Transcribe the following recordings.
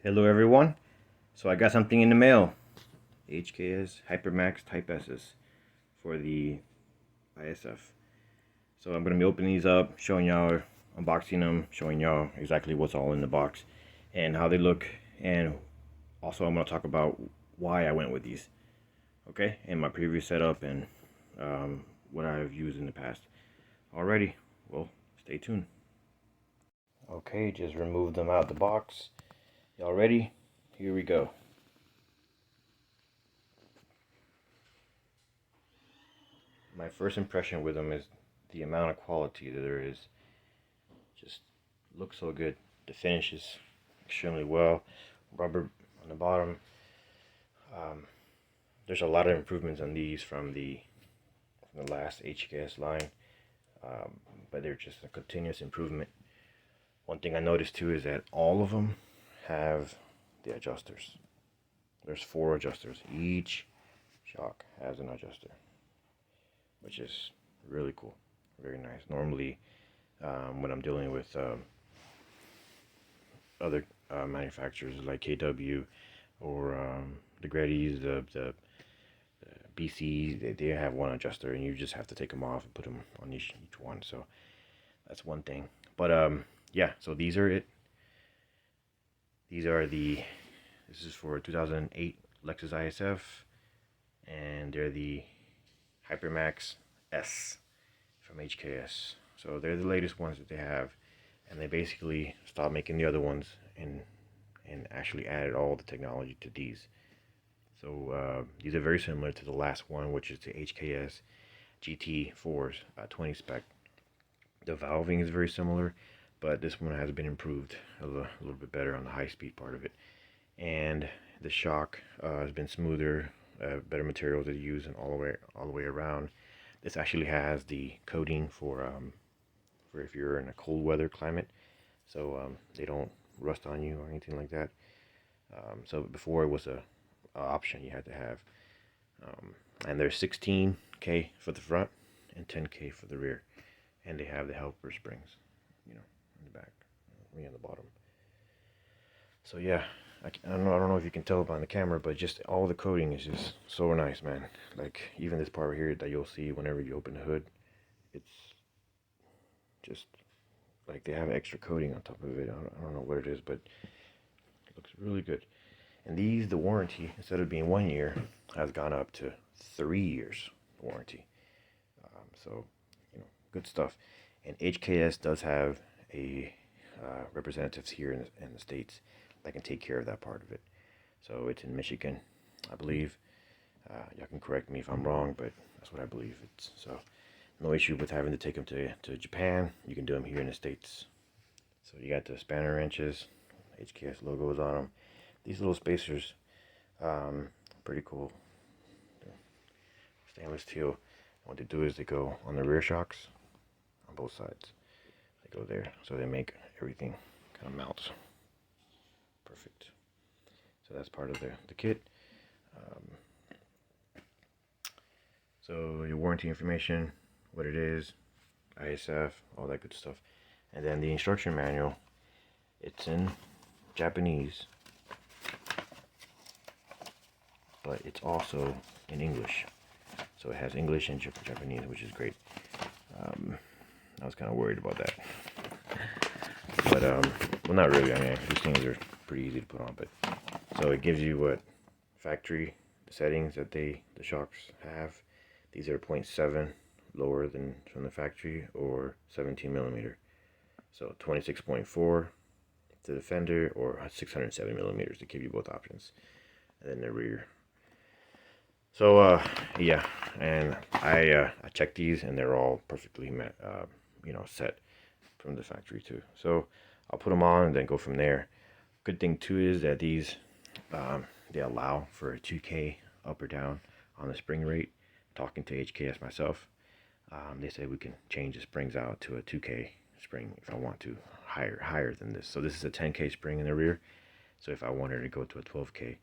Hello everyone. So I got something in the mail. HKS Hypermax Type S's for the ISF. So I'm gonna be opening these up, showing y'all, unboxing them, showing y'all exactly what's all in the box and how they look, and also I'm gonna talk about why I went with these. Okay, and my previous setup and what I've used in the past. Alrighty, well, stay tuned. Okay, just remove them out of the box. Y'all ready? Here we go. My first impression with them is the amount of quality that there is. Just looks so good. The finish is extremely well. Rubber on the bottom. Um, there's a lot of improvements on these from the last HKS line, um, but they're just a continuous improvement. One thing I noticed too is that all of them have the adjusters. There's 4 adjusters. Each shock has an adjuster, which is really cool. Very nice. Normally, when I'm dealing with other manufacturers like KW or the Greddies, the BCs, they have one adjuster, and you just have to take them off and put them on each one. So that's one thing. But yeah. So these are it. These are the. This is for 2008 Lexus ISF, and they're the Hypermax S from HKS. So they're the latest ones that they have, and they basically stopped making the other ones and actually added all the technology to these. So these are very similar to the last one, which is the HKS GT4's 20 spec. The valving is very similar, but this one has been improved a little bit better on the high speed part of it. And the shock has been smoother, better materials that you use, and all the way around. This actually has the coating for if you're in a cold weather climate, so they don't rust on you or anything like that. So before it was a option you had to have, and there's 16K for the front and 10K for the rear, and they have the helper springs, in the back, on the bottom. So yeah, I don't know if you can tell by the camera, but just all the coating is just so nice, man. Like even this part right here that you'll see whenever you open the hood, it's just like they have extra coating on top of it. I don't know what it is, but it looks really good. And these, the warranty, instead of being 1 year, has gone up to 3 years warranty. So, good stuff. And HKS does have a representatives here in the States that can take care of that part of it. So it's in Michigan, I believe. Y'all can correct me if I'm wrong, but that's what I believe. It's so no issue with having to take them to Japan. You can do them here in the States. So you got the spanner wrenches, HKS logos on them. These little spacers, pretty cool. They're stainless steel. And what they do is they go on the rear shocks on both sides. They go there, so they make everything kind of melt. Perfect. So that's part of the kit. So your warranty information, what it is, ISF, all that good stuff. And then the instruction manual, it's in Japanese, but it's also in English. So it has English and Japanese, which is great. I was kind of worried about that. But, well, not really. I mean, these things are pretty easy to put on. But so it gives you what factory the settings that the shocks have. These are 0.7 lower than from the factory, or 17 millimeter. So 26.4 to the fender, or 607 millimeters, to give you both options. And then the rear. So yeah, and I checked these, and they're all perfectly set from the factory too. So I'll put them on and then go from there. Good thing too is that these they allow for a 2K up or down on the spring rate. Talking to HKS myself, they said we can change the springs out to a 2K spring if I want to, higher than this. So this is a 10K spring in the rear. So if I wanted to go to a 12K,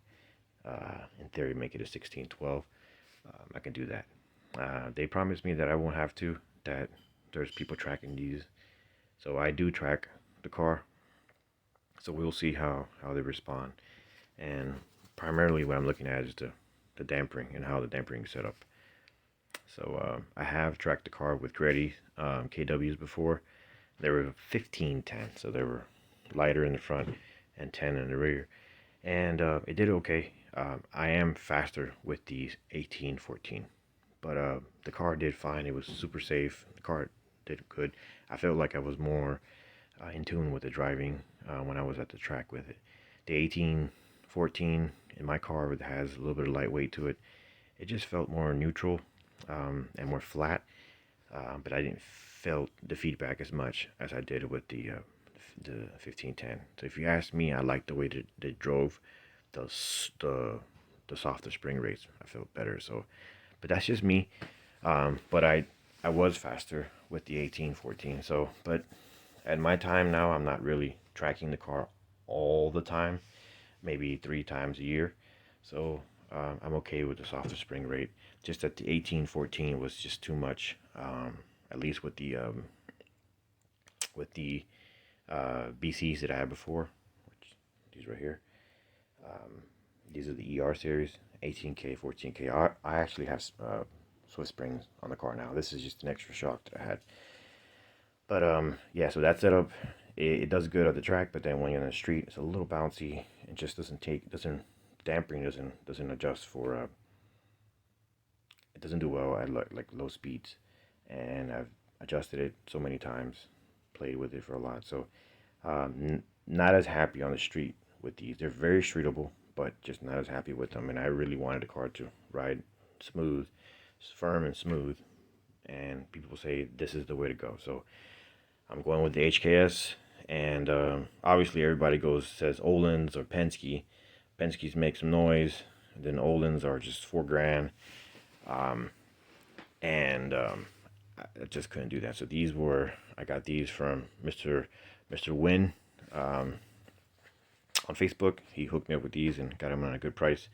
in theory make it a 1612, I can do that. They promised me that I won't have to, that there's people tracking these. So I do track the car, So we'll see how they respond. And primarily what I'm looking at is the dampering and how the dampering is set up. So I have tracked the car with Greddy KWs before. They were 1510, so they were lighter in the front and 10 in the rear, and it did okay. I am faster with the 1814, but the car did fine. It was super safe. The car did good. I felt like I was more in tune with the driving when I was at the track with it. The 1814 in my car has a little bit of lightweight to it. It just felt more neutral and more flat, but I didn't feel the feedback as much as I did with the 1510. So if you ask me, I like the way that they drove the softer spring rates. I felt better. So, but that's just me. But I was faster with the 1814. So, but at my time now, I'm not really tracking the car all the time, maybe 3 times a year. So I'm okay with the softer spring rate. Just that the 1814 was just too much. At least with the BCs that I had before, which these right here. These are the ER series, 18K, 14K. I actually have Swiss springs on the car now. This is just an extra shock that I had. But yeah, so that setup, it does good at the track, but then when you're in the street, it's a little bouncy. It just dampering doesn't adjust for. It doesn't do well at like low speeds, and I've adjusted it so many times, played with it for a lot. So not as happy on the street with these. They're very streetable, but just not as happy with them. And I really wanted the car to ride smooth, firm and smooth. And people say this is the way to go. So I'm going with the HKS. And obviously everybody says Öhlins or Penske. Penske's make some noise. And then Öhlins are just $4 grand. I just couldn't do that. So I got these from Mr. Wynn on Facebook. He hooked me up with these and got them on a good price.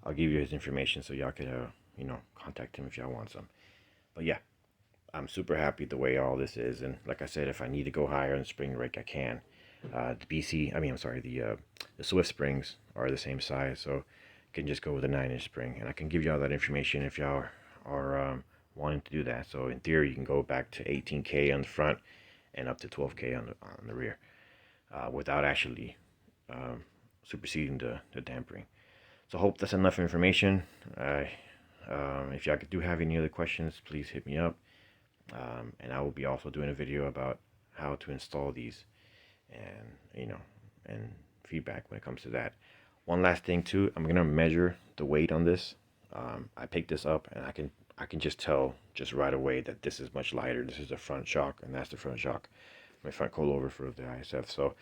I'll give you his information so y'all could, contact him if y'all want some. But yeah, I'm super happy the way all this is. And like I said, if I need to go higher in the spring rake, I can. The Swift springs are the same size, so I can just go with a 9-inch spring. And I can give y'all that information if y'all are wanting to do that. So in theory, you can go back to 18K on the front and up to 12K on the rear without actually superseding the dampering. So I hope that's enough information. If y'all do have any other questions, please hit me up. And I will be also doing a video about how to install these and feedback when it comes to that. One last thing too, I'm gonna measure the weight on this. I picked this up and I can just tell just right away that this is much lighter. This is the front shock and that's the front shock. My front coilover for the ISF. So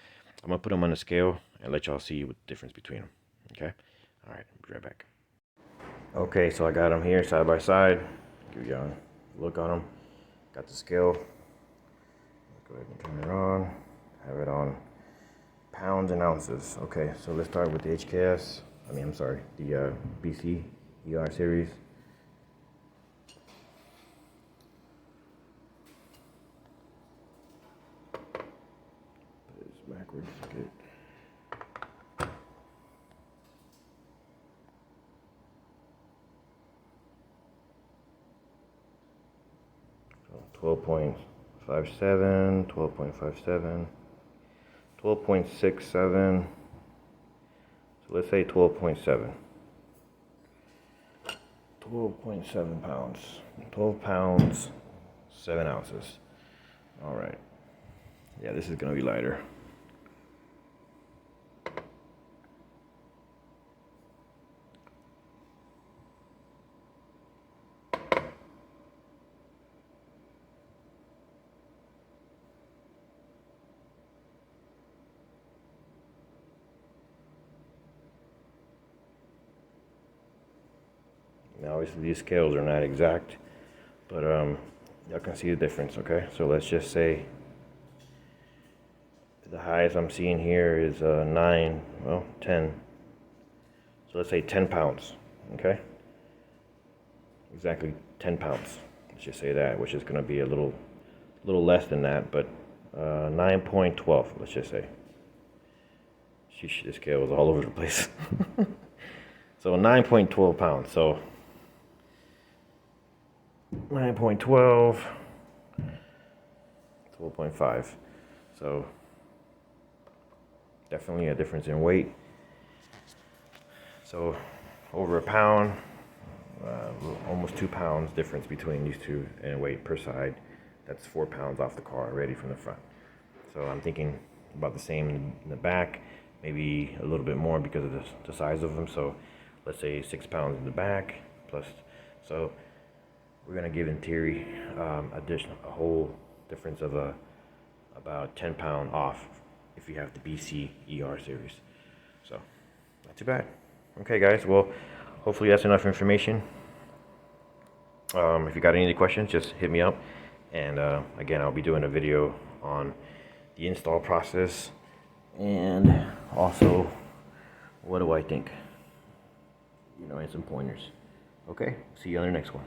I'm gonna put them on the scale and let y'all see what the difference between them. Okay. All right. Be right back. Okay, so I got them here side by side. Give y'all a look on them. Got the scale. Go ahead and turn it on. Have it on pounds and ounces. Okay, so let's start with the HKS. The BC ER series. Put this backwards. Good. So 12.57, 12.57, 12.67. So let's say 12.7. 12.7 pounds. 12 pounds, 7 ounces. All right. Yeah, this is going to be lighter. Now, obviously, these scales are not exact, but y'all can see the difference, okay? So let's just say the highest I'm seeing here is 10. So let's say 10 pounds, okay? Exactly 10 pounds. Let's just say that, which is going to be a little less than that, but 9.12, let's just say. Sheesh, this scale was all over the place. So 9.12 pounds. So 9.12, 12.5. So definitely a difference in weight. So over a pound, almost 2 pounds difference between these two in weight per side. That's 4 pounds off the car already from the front. So I'm thinking about the same in the back, maybe a little bit more because of the size of them. So let's say 6 pounds in the back plus. So we're gonna give, in theory, a whole difference of about 10 pound off if you have the BC ER series. So not too bad. Okay, guys. Well, hopefully that's enough information. If you got any other questions, just hit me up. And again, I'll be doing a video on the install process and also what do I think, and some pointers. Okay, see you on the next one.